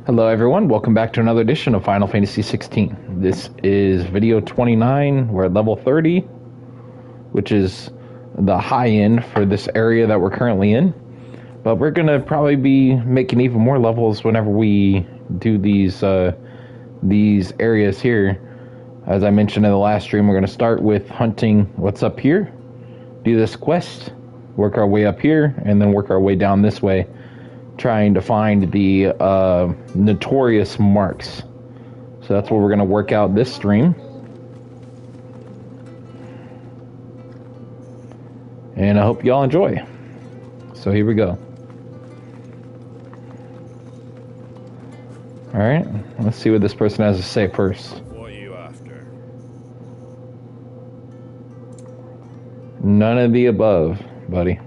Hello everyone, welcome back to another edition of Final Fantasy XVI. This is video 29, we're at level 30, which is the high end for this area that we're currently in. But we're going to probably be making even more levels whenever we do these areas here. As I mentioned in the last stream, we're going to start with hunting what's up here, do this quest, work our way up here, and then work our way down this way, trying to find the notorious marks. So that's what we're going to work out this stream. And I hope y'all enjoy. So here we go. Alright, let's see what this person has to say first. What are you after? None of the above, buddy.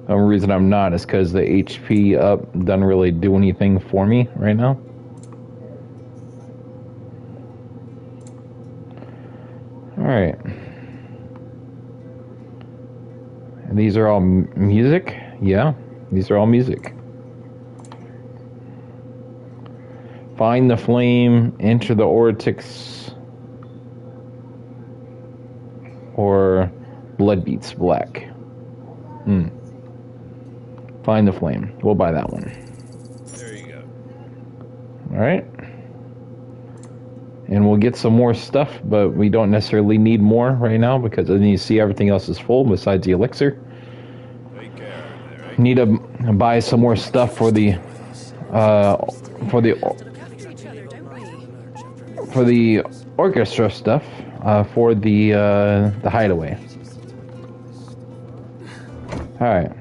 The only reason I'm not is because the HP up doesn't really do anything for me right now. Alright. And these are all music? Yeah, these are all music. Find the flame, enter the Oryx, or blood beats black. Find the flame. We'll buy that one. There you go. Alright. And we'll get some more stuff, but we don't necessarily need more right now because as you see, everything else is full besides the elixir. Take care there, eh? Need to buy some more stuff for the orchestra stuff for the hideaway. All right.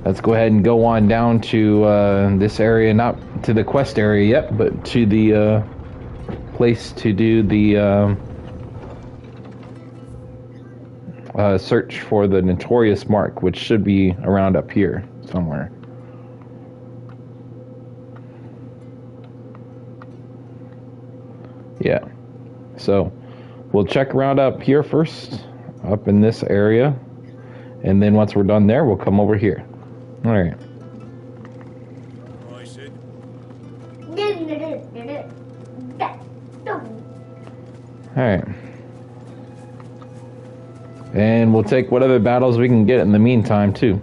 Let's go ahead and go on down to this area, not to the quest area yet, but to the place to do the search for the notorious mark, which should be around up here somewhere. Yeah. So we'll check around up here first, up in this area, and then once we're done there, we'll come over here. All right. I said. All right. And we'll take what other battles we can get in the meantime, too.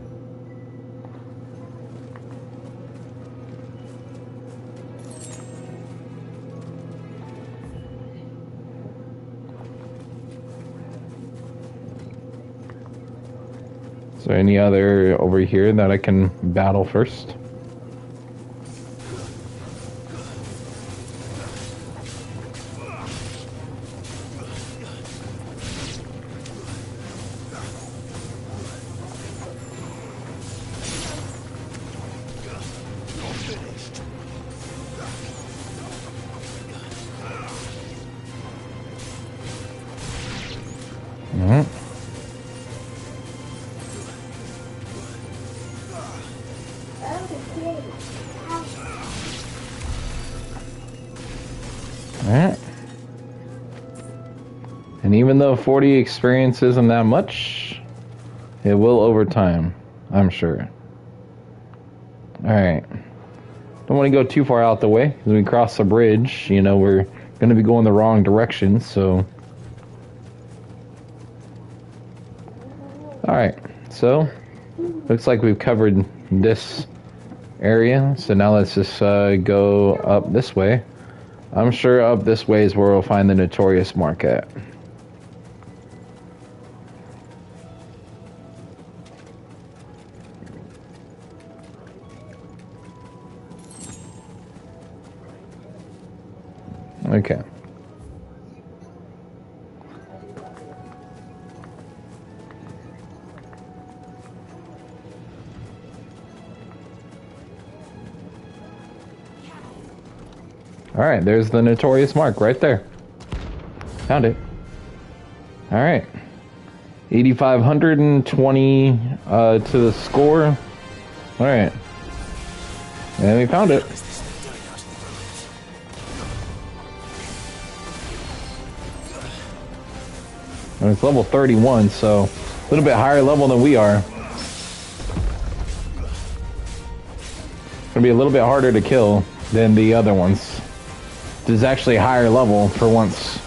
Is there any other over here that I can battle first? Alright. And even though 40 experience isn't that much, it will over time, I'm sure. Alright. Don't want to go too far out the way. As we cross the bridge, you know, we're going to be going the wrong direction, so... Alright, so looks like we've covered this area, so now let's just go up this way. I'm sure up this way is where we'll find the notorious mark at. Okay. Alright, there's the notorious mark right there. Found it. Alright. 8,520 to the score. Alright. And we found it. And it's level 31, so a little bit higher level than we are. Gonna be a little bit harder to kill than the other ones. This is actually a higher level for once.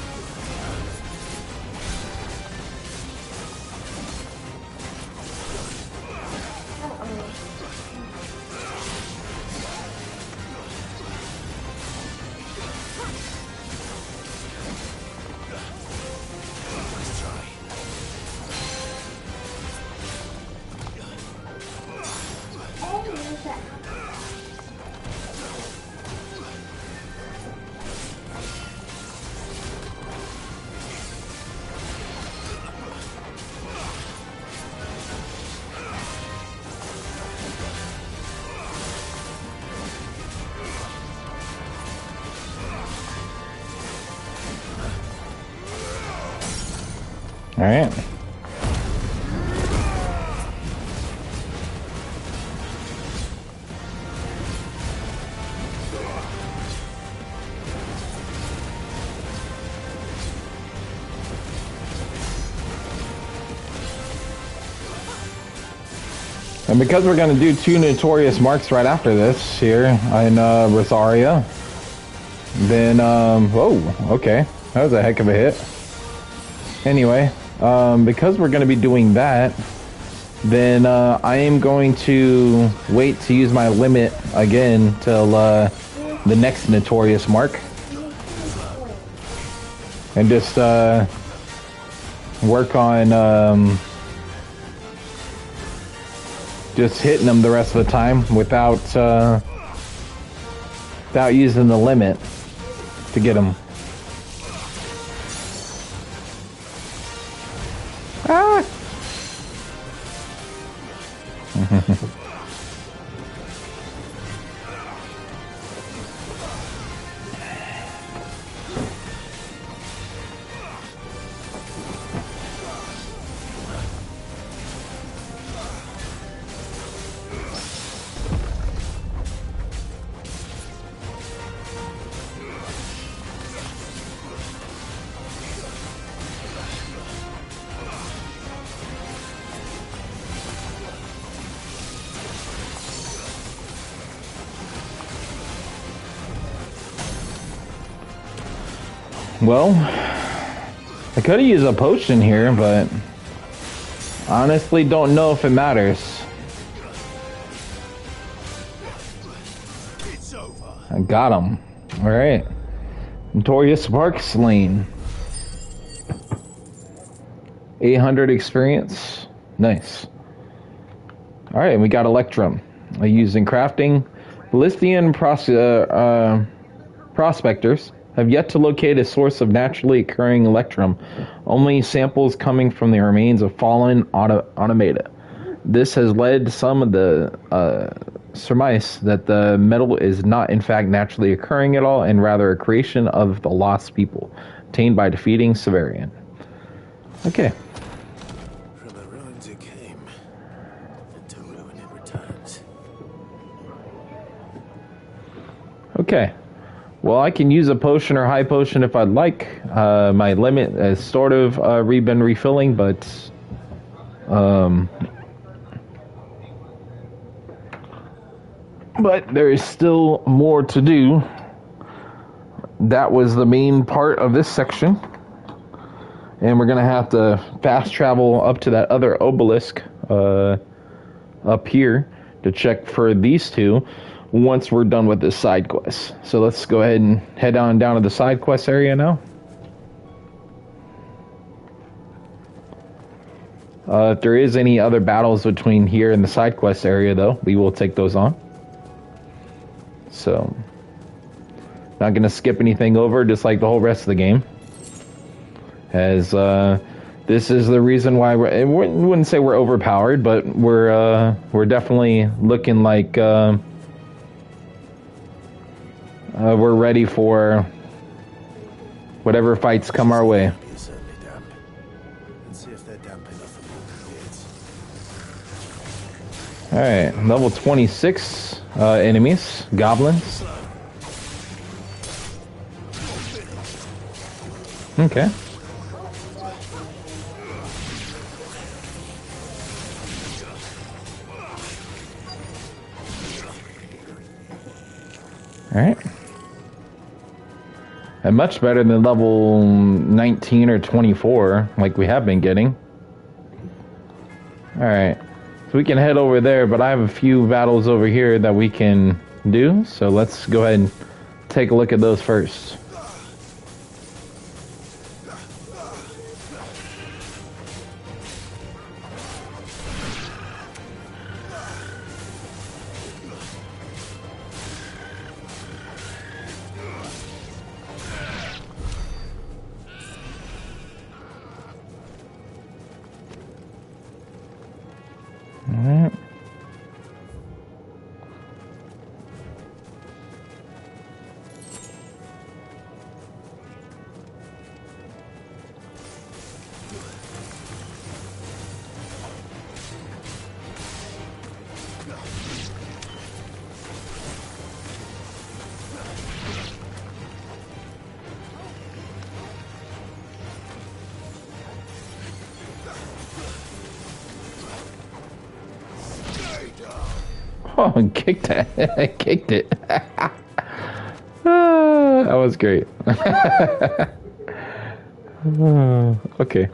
All right. And because we're going to do 2 notorious marks right after this here in Rosaria, then, whoa, okay. That was a heck of a hit. Anyway, because we're going to be doing that, then I am going to wait to use my limit again till the next notorious mark. And just work on just hitting them the rest of the time without using the limit to get them. Ah! Well, I could have used a potion here, but honestly don't know if it matters. I got him. Alright. Notorious Spark slain. 800 experience. Nice. Alright, we got Electrum. Using crafting. Lithian prospectors have yet to locate a source of naturally occurring electrum, only samples coming from the remains of fallen automata. This has led some of the surmise that the metal is not in fact naturally occurring at all, and rather a creation of the lost people, obtained by defeating Severian. Okay. From the ruins it came, and to ruin it returns. Okay. Well, I can use a potion or high potion if I'd like. My limit has sort of been refilling, but there is still more to do. That was the main part of this section. And we're going to have to fast travel up to that other obelisk up here to check for these two once we're done with this side quest. So let's go ahead and head on down to the side quest area now. If there is any other battles between here and the side quest area, though, we will take those on. So, not going to skip anything over, just like the whole rest of the game. As this is the reason why I wouldn't say we're overpowered, but we're definitely looking like we're ready for whatever fights come our way. Alright, level 26 enemies, goblins. Okay. Alright. And much better than level 19 or 24, like we have been getting. Alright. So we can head over there, but I have a few battles over here that we can do. So let's go ahead and take a look at those first. Alright. Oh, and kicked it. I kicked it. That was great. Okay.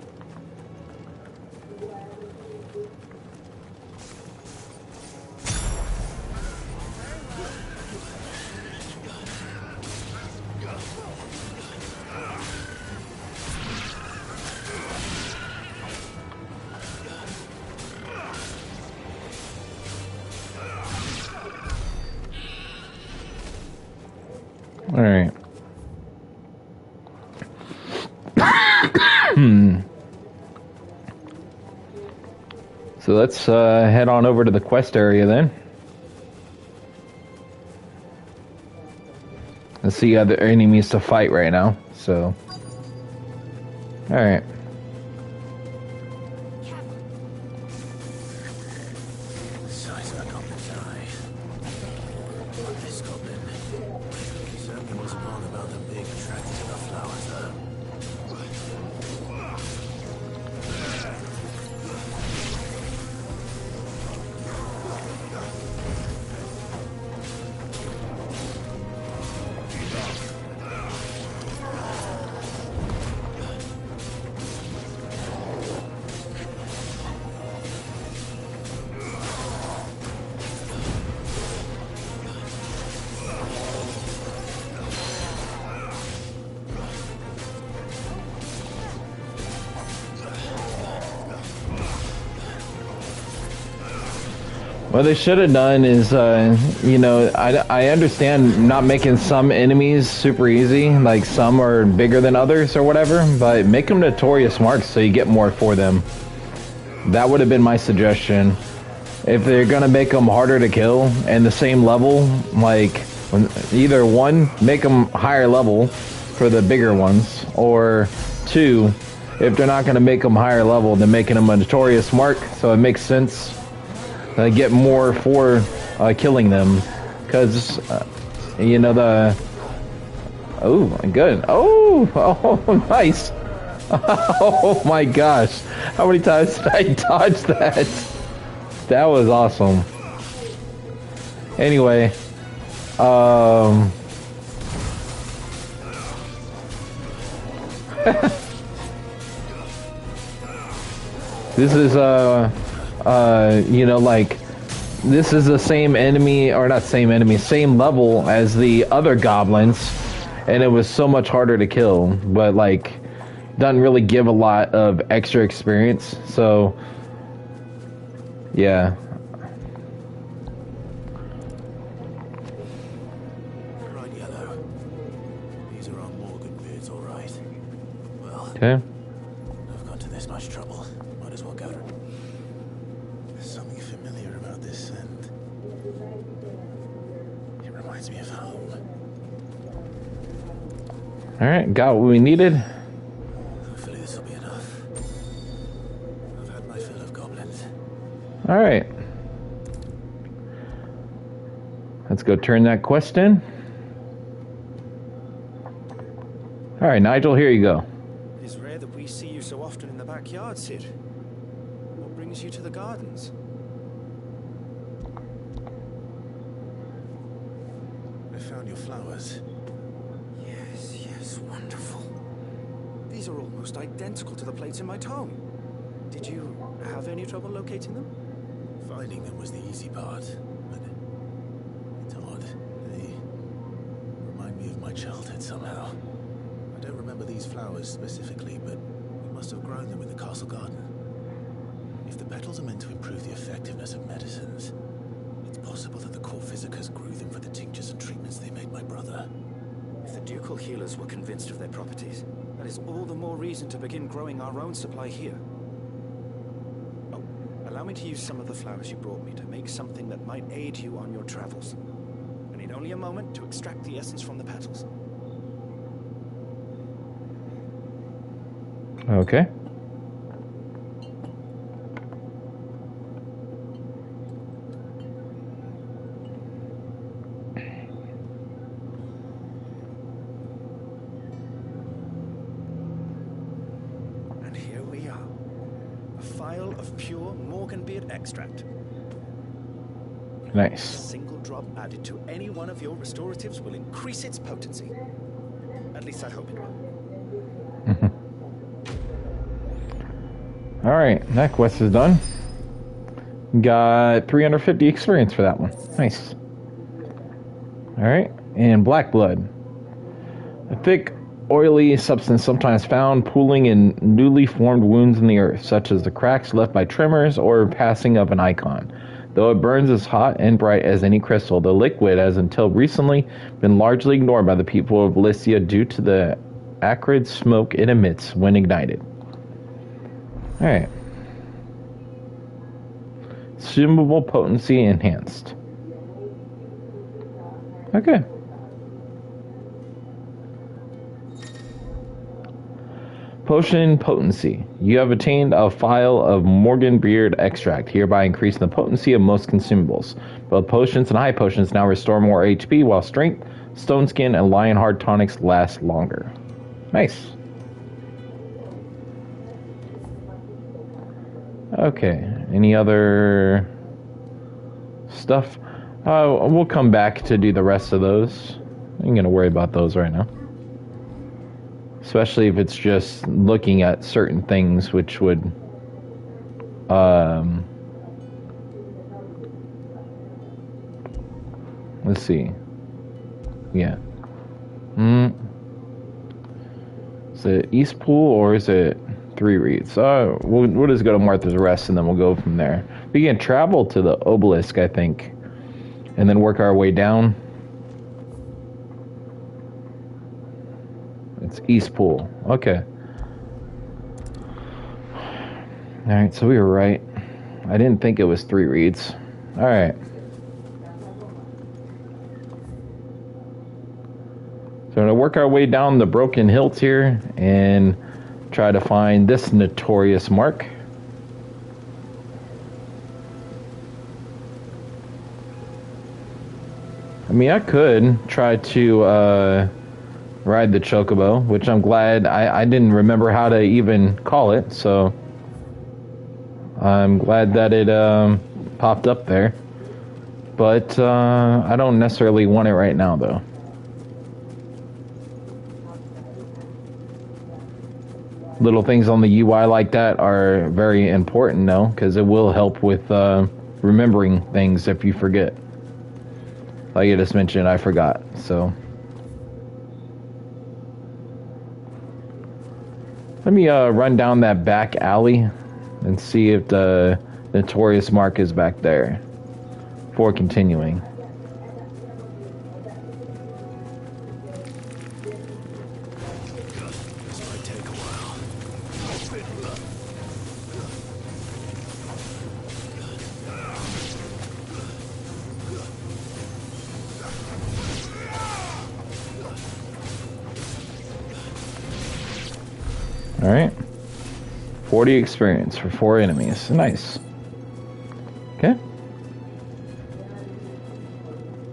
All right. So let's head on over to the quest area then. Let's see other enemies to fight right now. So, all right. The size of a goblin's eye. This goblin. He certainly wasn't wrong about them being attracted to the flowers, though. What they should have done is, you know, I understand not making some enemies super easy, like some are bigger than others or whatever, but make them notorious marks so you get more for them. That would have been my suggestion. If they're gonna make them harder to kill and the same level, like either one, make them higher level for the bigger ones, or two, if they're not gonna make them higher level, then making them a notorious mark so it makes sense. Get more for killing them, because you know the. Oh, good. Oh, nice. Oh my gosh, how many times did I dodge that? That was awesome. Anyway, this is you know, like, this is the same enemy, or not same enemy, same level as the other goblins, and it was so much harder to kill, but like doesn't really give a lot of extra experience. So yeah. Right, Yellow. These are our Morgan beards, all right. Well, Okay. I've gone to this much trouble. Might as well go. There's something familiar about this scent. It reminds me of home. All right, got what we needed. Hopefully this will be enough. I've had my fill of goblins. All right. Let's go turn that quest in. All right, Nigel, here you go. It is rare that we see you so often in the backyard, Sid. What brings you to the gardens? I found your flowers. Yes, wonderful. These are almost identical to the plates in my tome. Did you have any trouble locating them? Finding them was the easy part, but it's odd. They remind me of my childhood somehow. I don't remember these flowers specifically, but we must have grown them in the castle garden. If the petals are meant to improve the effectiveness of medicines, it's possible that the court physicers grew them for the tinctures and treatments they made my brother. If the ducal healers were convinced of their properties, that is all the more reason to begin growing our own supply here. Oh, allow me to use some of the flowers you brought me to make something that might aid you on your travels. I need only a moment to extract the essence from the petals. Okay. And here we are. A phial of pure Morganbeard extract. Nice. A single drop added to any one of your restoratives will increase its potency. At least I hope it will. Alright, that quest is done. Got 350 experience for that one. Nice. Alright, and black blood. A thick, oily substance sometimes found pooling in newly formed wounds in the earth, such as the cracks left by tremors or passing of an icon. Though it burns as hot and bright as any crystal, the liquid has until recently been largely ignored by the people of Lycia due to the acrid smoke it emits when ignited. Alright. Consumable potency enhanced. Okay. Potion potency. You have attained a phial of Morganbeard extract, hereby increasing the potency of most consumables. Both potions and high potions now restore more HP, while strength, stone skin, and lionheart tonics last longer. Nice. Okay, any other stuff? We'll come back to do the rest of those. I'm going to worry about those right now. Especially if it's just looking at certain things, which would... let's see. Yeah. Is it East Pool or is it 3 reads? We'll just go to Martha's Rest and then we'll go from there. We can travel to the obelisk, I think, and then work our way down. It's East Pool. Okay. Alright, so we were right. I didn't think it was 3 reads. Alright. So we're going to work our way down the broken hills here and try to find this notorious mark. I mean, I could try to ride the chocobo, which I'm glad I didn't remember how to even call it, so I'm glad that it popped up there. But I don't necessarily want it right now, though. Little things on the UI like that are very important, though, because it will help with remembering things if you forget. Like I just mentioned, I forgot, so. Let me run down that back alley and see if the notorious mark is back there before continuing. Alright. 40 experience for 4 enemies. Nice. Okay.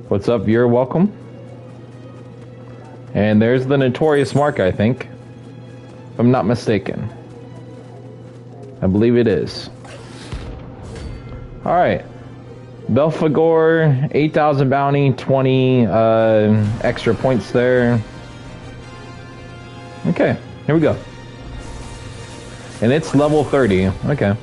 What's up? You're welcome. And there's the notorious mark, I think. If I'm not mistaken. I believe it is. Alright. Belphegor, 8,000 bounty, 20 extra points there. Okay, here we go. And it's level 30. Okay.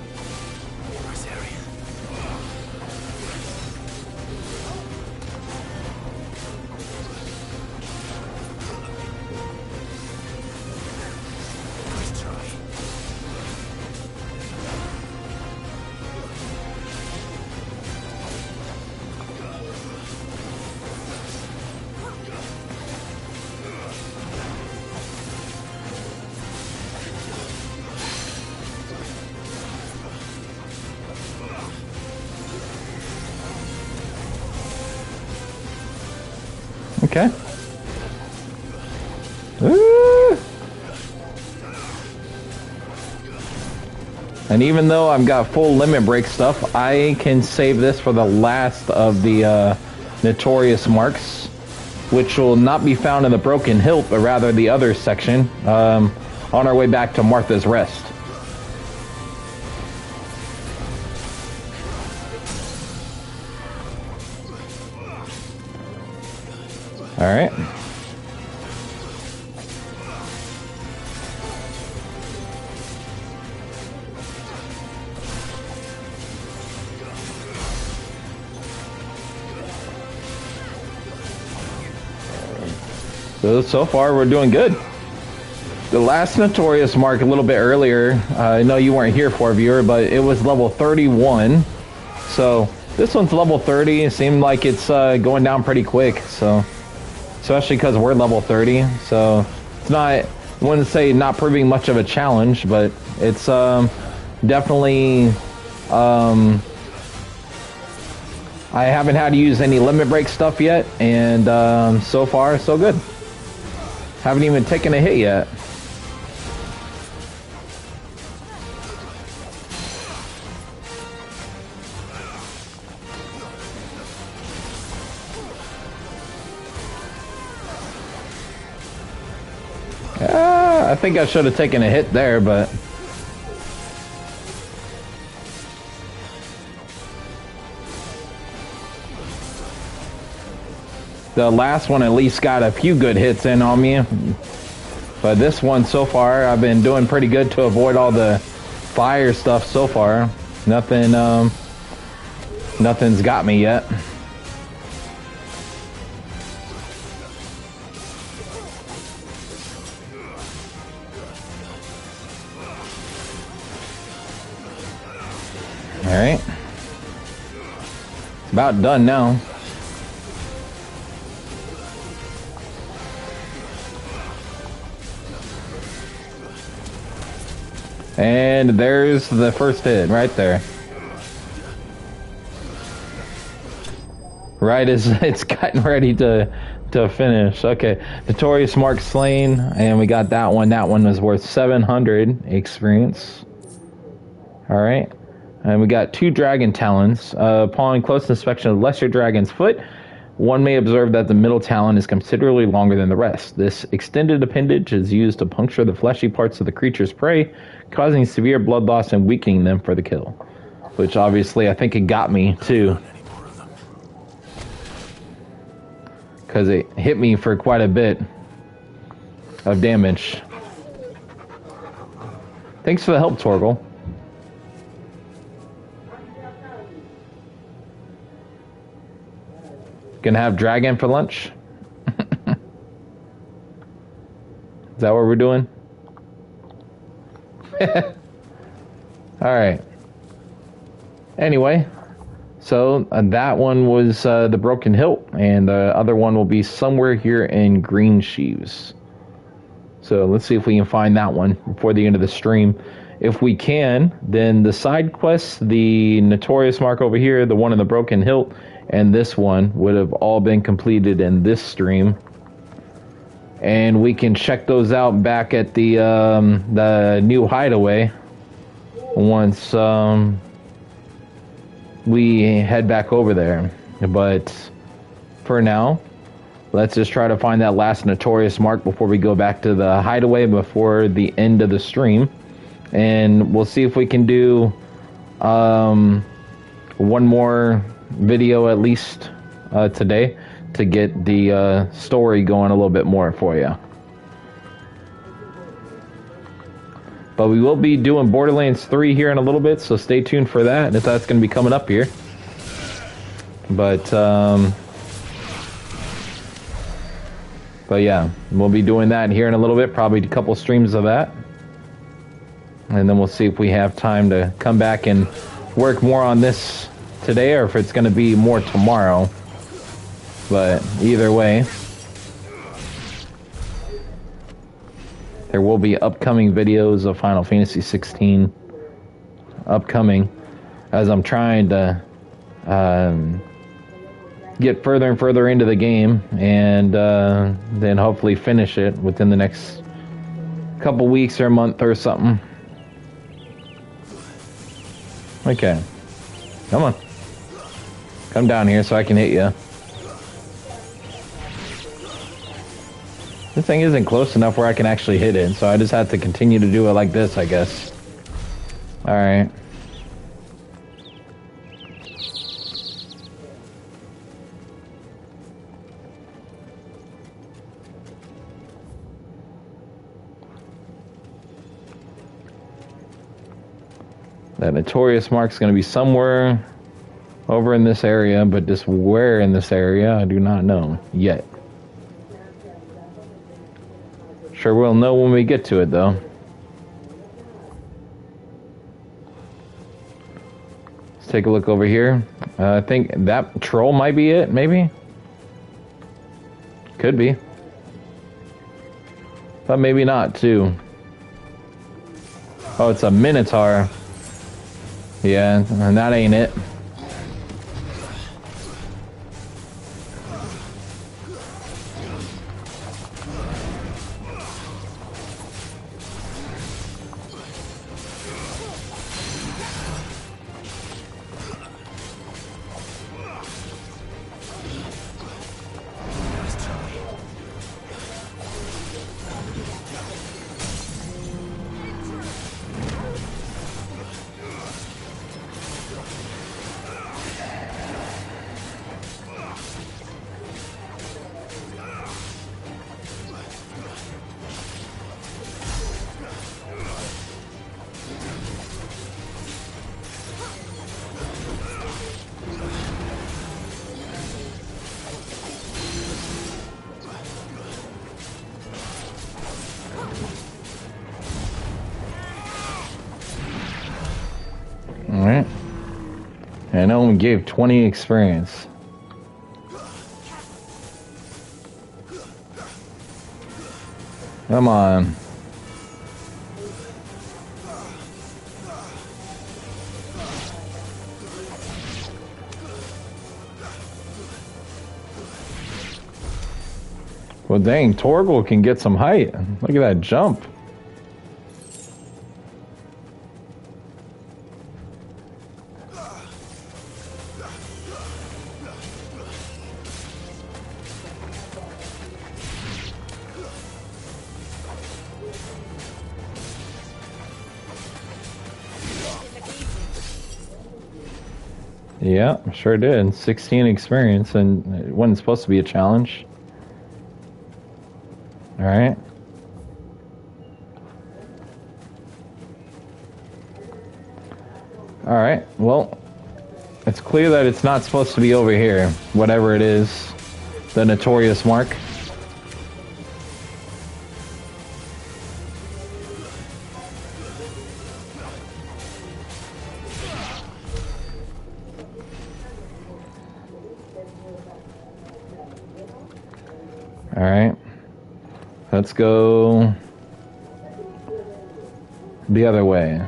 Okay. Ooh. And even though I've got full limit break stuff, I can save this for the last of the notorious marks, which will not be found in the Broken Hilt, but rather the other section, on our way back to Martha's Rest. All right. So far we're doing good. The last notorious mark a little bit earlier, I know you weren't here for, viewer, but it was level 31. So this one's level 30. It seemed like it's going down pretty quick. So especially because we're level 30. So it's not, I wouldn't say not proving much of a challenge, but it's definitely, I haven't had to use any limit break stuff yet, and so far so good. Haven't even taken a hit yet. I think I should have taken a hit there, but the last one at least got a few good hits in on me. But this one so far, I've been doing pretty good to avoid all the fire stuff so far. Nothing's got me yet. All right. It's about done now. And there's the first hit right there. Right as it's gotten ready to finish. Okay, Notorious Mark slain, and we got that one. That one was worth 700 experience. All right, and we got 2 dragon talons. Upon close inspection of the lesser dragon's foot, one may observe that the middle talon is considerably longer than the rest. This extended appendage is used to puncture the fleshy parts of the creature's prey, causing severe blood loss and weakening them for the kill. Which obviously I think it got me too, because it hit me for quite a bit of damage. Thanks for the help, Torgal. Gonna have dragon for lunch? Is that what we're doing? Alright. Anyway, so that one was the Broken Hilt, and the other one will be somewhere here in Green Sheaves. So let's see if we can find that one before the end of the stream. If we can, then the side quests, the Notorious Mark over here, the one in the Broken Hilt, and this one would have all been completed in this stream. And we can check those out back at the new hideaway once we head back over there. But for now, let's just try to find that last Notorious Mark before we go back to the hideaway before the end of the stream. and we'll see if we can do one more video at least today to get the story going a little bit more for you. But we will be doing Borderlands 3 here in a little bit, so stay tuned for that, if that's going to be coming up here. But yeah, we'll be doing that here in a little bit, probably a couple streams of that. And then we'll see if we have time to come back and work more on this today, or if it's going to be more tomorrow. But either way, there will be upcoming videos of Final Fantasy 16 upcoming, as I'm trying to get further and further into the game, and then hopefully finish it within the next couple weeks or a month or something. Okay. Come on. Come down here so I can hit you. This thing isn't close enough where I can actually hit it, so I just have to continue to do it like this, I guess. Alright. That notorious mark's going to be somewhere over in this area, but just where in this area, I do not know yet. Sure we'll know when we get to it, though. Let's take a look over here. I think that troll might be it, maybe? Could be. But maybe not, too. Oh, it's a Minotaur. Yeah, and that ain't it. Alright. And I only gave 20 experience. Come on. Well, dang, Torgal can get some height. Look at that jump. Yeah, sure did. 16 experience, and it wasn't supposed to be a challenge. Alright. Alright, well, it's clear that it's not supposed to be over here, whatever it is, the notorious mark. Alright, let's go the other way.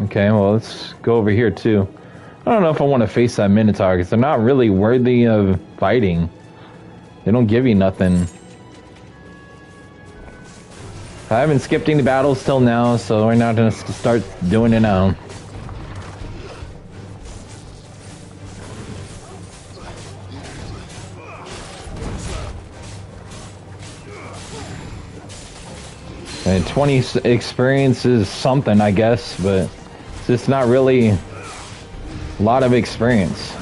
Okay, well, let's go over here too. I don't know if I want to face that Minotaur, because they're not really worthy of fighting. They don't give you nothing. I haven't skipped any battles till now, so we're not going to start doing it now. And 20 experience is something, I guess, but it's just not really a lot of experience.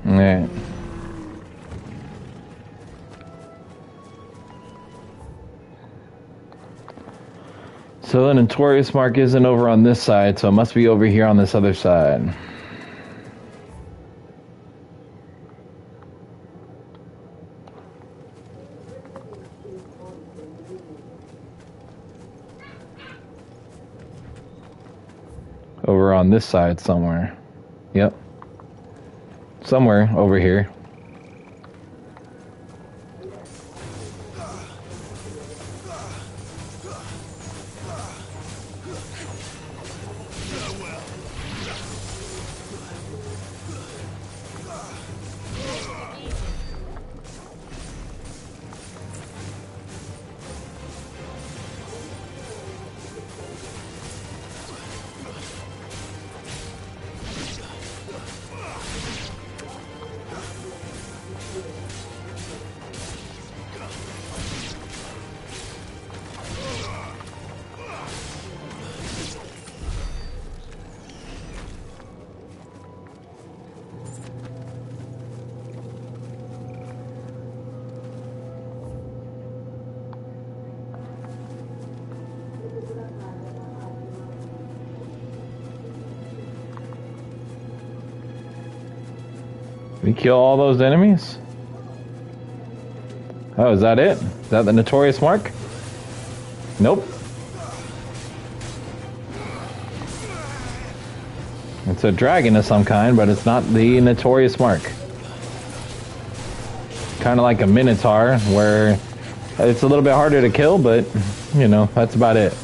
Alright. So the notorious mark isn't over on this side, so it must be over here on this other side. Over on this side somewhere. Yep. Somewhere over here. We kill all those enemies? Oh, is that it? Is that the notorious mark? Nope. It's a dragon of some kind, but it's not the notorious mark. Kind of like a minotaur, where it's a little bit harder to kill, but, you know, that's about it.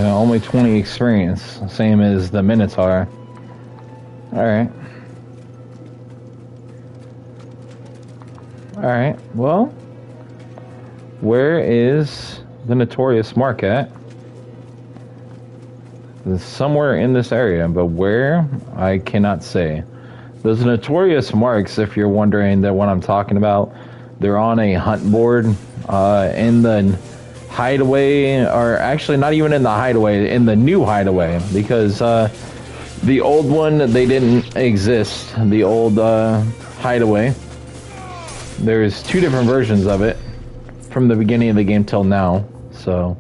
Only 20 experience, same as the Minotaur. Alright. Alright, well, where is the notorious mark at? It's somewhere in this area, but where, I cannot say. Those notorious marks, if you're wondering that what I'm talking about, they're on a hunt board in the hideaway, or actually not even in the hideaway, in the new hideaway, because the old one, they didn't exist. The old hideaway, there's two different versions of it from the beginning of the game till now. So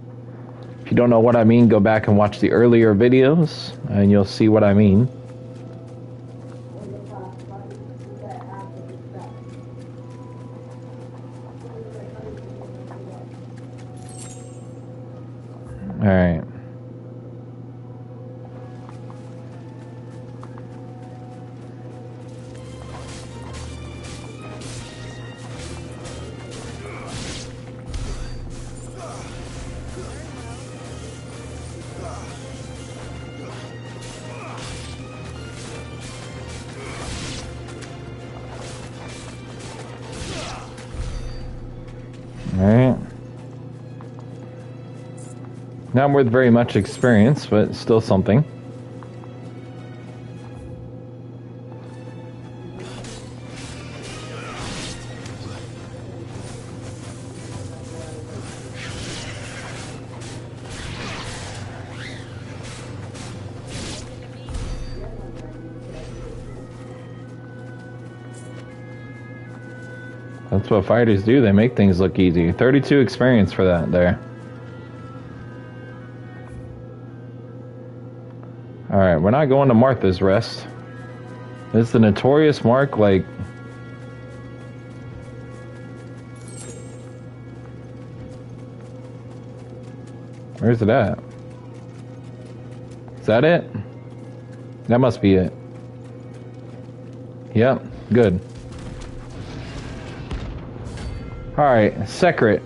if you don't know what I mean, go back and watch the earlier videos and you'll see what I mean. Alright. Not worth very much experience, but still something. That's what fighters do. They make things look easy. 32 experience for that there. Alright, we're not going to Martha's Rest. It's the notorious mark, like... Where's it at? Is that it? That must be it. Yep, good. Alright, secret.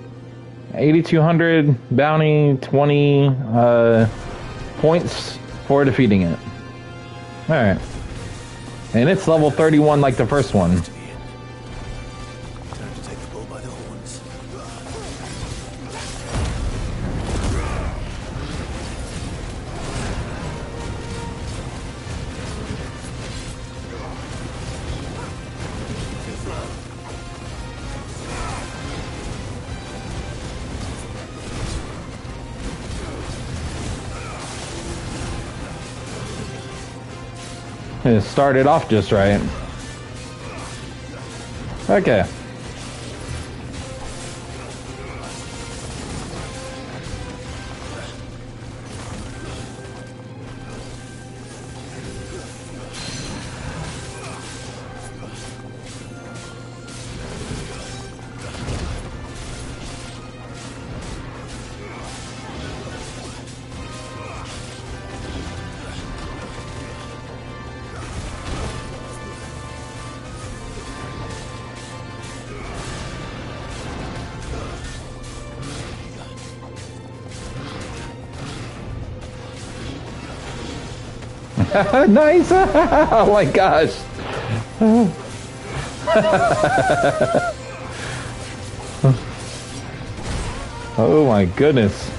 8,200 bounty, 20 points for defeating it. Alright. And it's level 31 like the first one. Time to take the bull by the horns. It started off just right. Okay. Nice! Oh my gosh! Oh my goodness!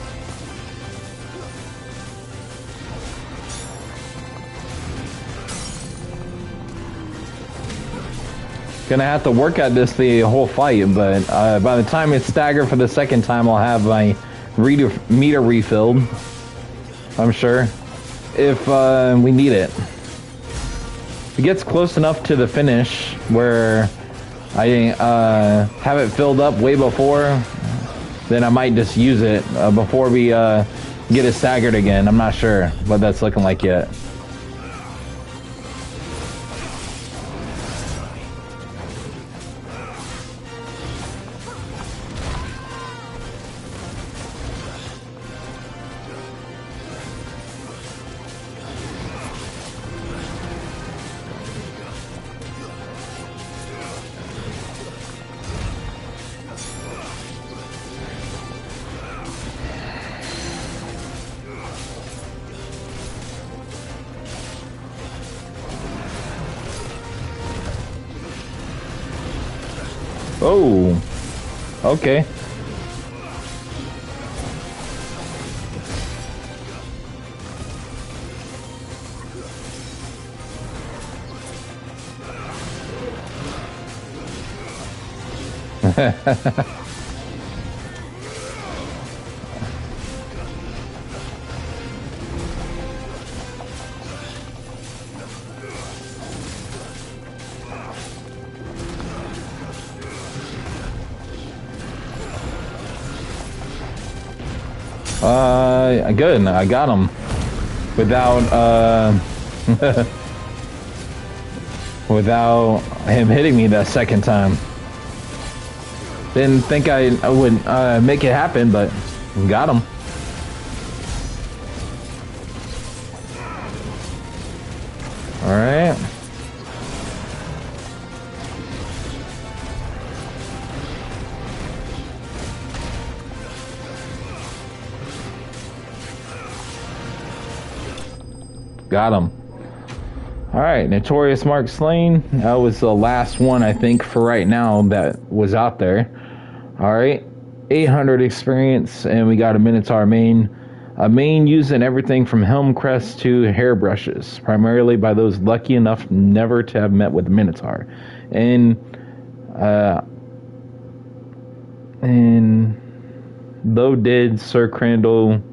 Gonna have to work at this the whole fight, but by the time it's staggered for the second time, I'll have my meter refilled. I'm sure. If we need it. If it gets close enough to the finish where I have it filled up way before, then I might just use it before we get it staggered again. I'm not sure what that's looking like yet. Oh, okay. Good. I got him without without him hitting me that second time. Didn't think I would make it happen, but got him. All right. Got him. Alright, Notorious Mark slain. That was the last one, I think, for right now that was out there. Alright, 800 experience, and we got a Minotaur main. A mane used in everything from helm crests to hairbrushes, primarily by those lucky enough never to have met with the Minotaur. And though did Sir Crandall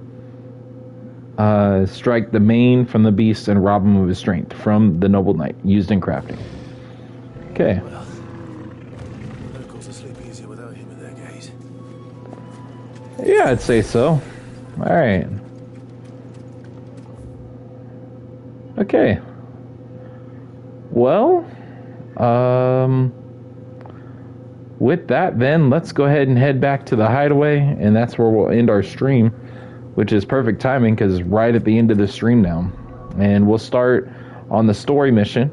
strike the mane from the beast and rob him of his strength from the noble knight used in crafting. Okay. Well, locals will sleep easier without him at their gate. Yeah, I'd say so. Alright. Okay. Well, with that then, let's go ahead and head back to the hideaway, and that's where we'll end our stream, which is perfect timing because it's right at the end of the stream now. And we'll start on the story mission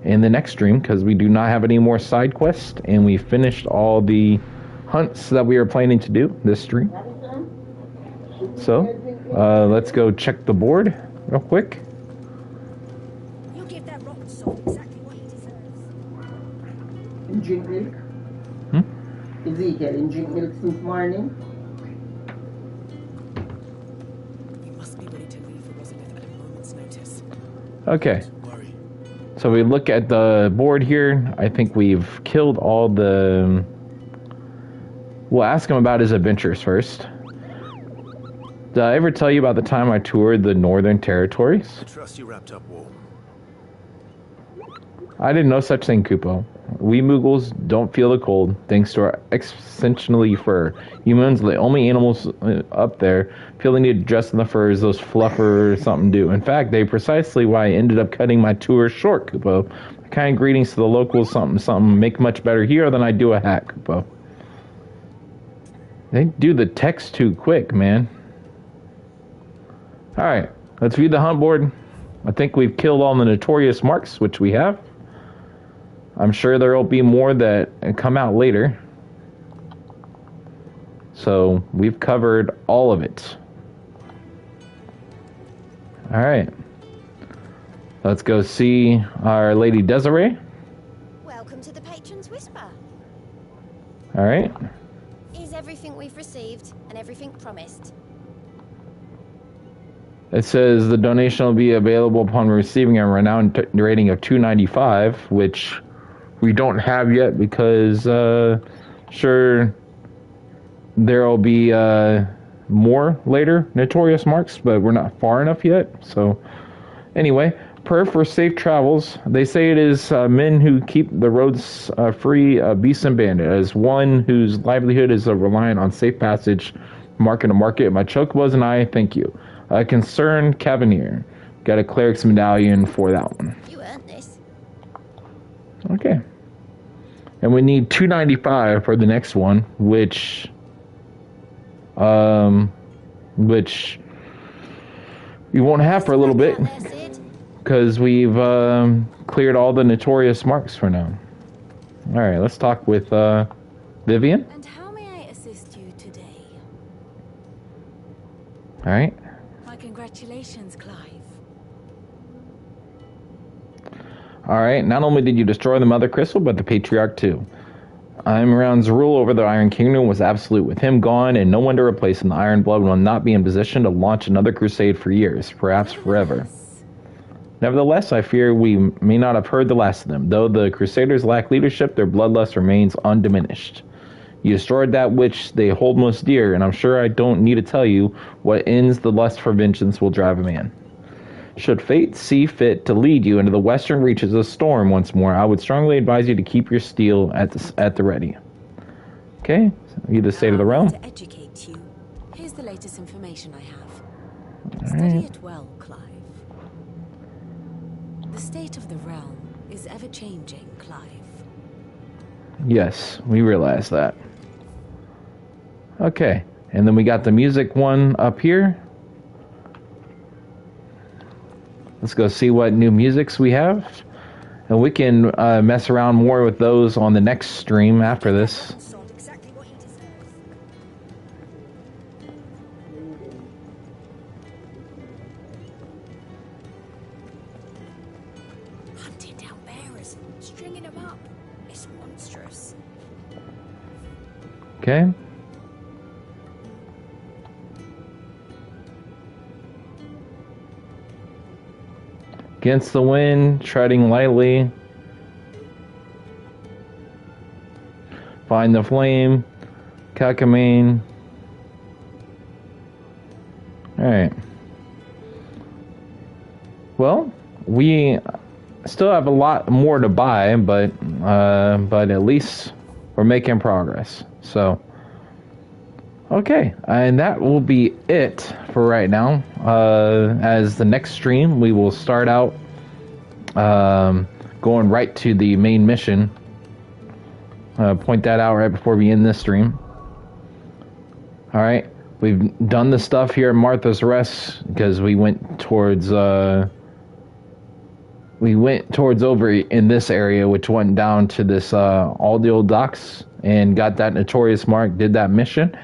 in the next stream because we do not have any more side quests, and we finished all the hunts that we were planning to do this stream. So, let's go check the board real quick. You give that rotten soul exactly what he deserves. Drink milk? Ezekiel, you drink milk since morning? You must be ready to leave for Elizabeth at a moment's notice. Okay. Don't worry. So we look at the board here. I think we've killed all the... We'll ask him about his adventures first. Did I ever tell you about the time I toured the Northern Territories? I trust you wrapped up warm. I did no such thing, Kupo. We Mughals don't feel the cold, thanks to our exceptionally fur. Humans are the only animals up there feel the need to dress in the furs those fluffer something do. In fact, they precisely why I ended up cutting my tour short, Kupo. My kind greetings to the locals, something make much better here than I do a hat, Kupo. They do the text too quick, man. Alright, let's view the hunt board. I think we've killed all the notorious marks, which we have. I'm sure there will be more that come out later. So, we've covered all of it. Alright. Let's go see our Lady Desiree. Welcome to the Patron's Whisper. Alright. Is everything we've received and everything promised? It says the donation will be available upon receiving a renowned rating of 295, which we don't have yet because, sure, there will be more later notorious marks, but we're not far enough yet. So, anyway, prayer for safe travels. They say it is men who keep the roads free, beasts and bandit, as one whose livelihood is reliant on safe passage, market to market. My chocobos and I thank you. Concerned Cavalier. Got a cleric's medallion for that one. You earned this. Okay. And we need 295 for the next one, which we won't have for a little bit because we've cleared all the notorious marks for now. All right, let's talk with Vivian. And how may I assist you today? All right. My congratulations, Clive. Alright, not only did you destroy the Mother Crystal, but the Patriarch too. Imran's rule over the Iron Kingdom was absolute. With him gone and no one to replace him, the Iron Blood will not be in position to launch another crusade for years, perhaps forever. Nevertheless, I fear we may not have heard the last of them. Though the Crusaders lack leadership, their bloodlust remains undiminished. You destroyed that which they hold most dear, and I'm sure I don't need to tell you what ends the lust for vengeance will drive a man. Should fate see fit to lead you into the western reaches of storm once more, I would strongly advise you to keep your steel at the ready. Okay, so the state of the realm. To educate you, here's the latest information I have. All Study right. it well, Clive. The state of the realm is ever-changing, Clive. Yes, we realize that. Okay, and then we got the music one up here. Let's go see what new musics we have. And we can mess around more with those on the next stream after this. Sold exactly what he deserves. Hunting down bearers, stringing them up. It's monstrous. Okay. Against the wind, treading lightly. Find the flame. Kakamane. Alright. Well, we still have a lot more to buy, but at least we're making progress. So, okay, and that will be it for right now. As the next stream, we will start out going right to the main mission. Point that out right before we end this stream. All right, we've done the stuff here at Martha's Rest because we went towards over in this area, which went down to this all the old docks and got that notorious mark, did that mission.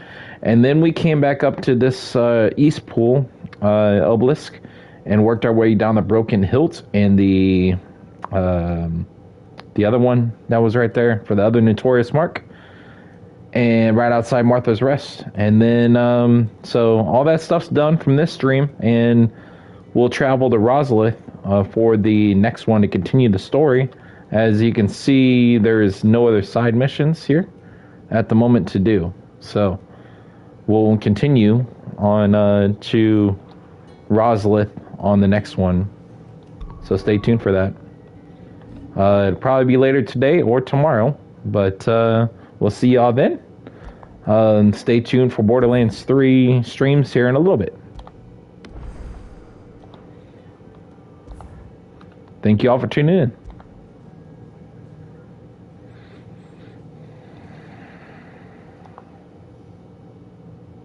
And then we came back up to this East Pool obelisk and worked our way down the Broken Hilt and the other one that was right there for the other notorious mark, and right outside Martha's Rest. And then so all that stuff's done from this stream, and we'll travel to Rosalith for the next one to continue the story. As you can see, there is no other side missions here at the moment to do. So we'll continue on to Rosalith on the next one. So stay tuned for that. It'll probably be later today or tomorrow, but we'll see y'all then. Stay tuned for Borderlands 3 streams here in a little bit. Thank you all for tuning in.